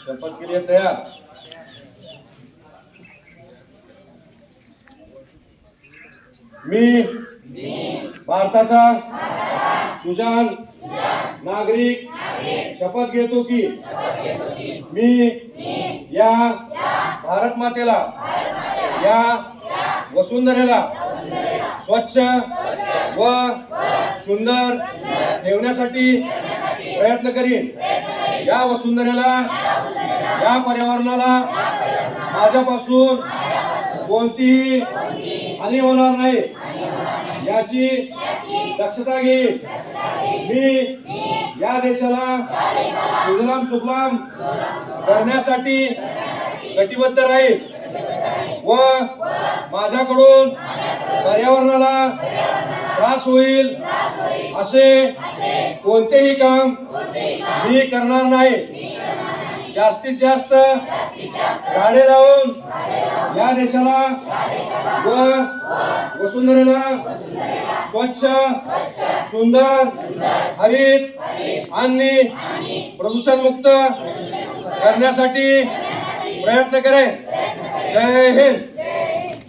शपथ के लिए तैयार। मी भारताचा सुजाण नागरिक शपथ घेतो की मी या भारत मातेला या वसुंधरेला स्वच्छ व सुंदर ठेवण्यासाठी प्रयत्न करीन। या वसुंधरेला या पर्यावरणाला माझ्यापासून कोणतीही हानी होणार नाही याची दक्षता घेईन। मी या देशाला सुजलाम सुफलाम करण्यासाठी कटिबद्ध राहील व माझ्याकडून पर्यावरणाला त्रास होईल असे कोणतेही काम मी करणार नाही। जास्तीत जास्त झाडे लावून या देशाला व वसुंधरेला स्वच्छ सुंदर हरित आणि प्रदूषण मुक्त करण्यासाठी प्रयत्न करेन। जय हिंद।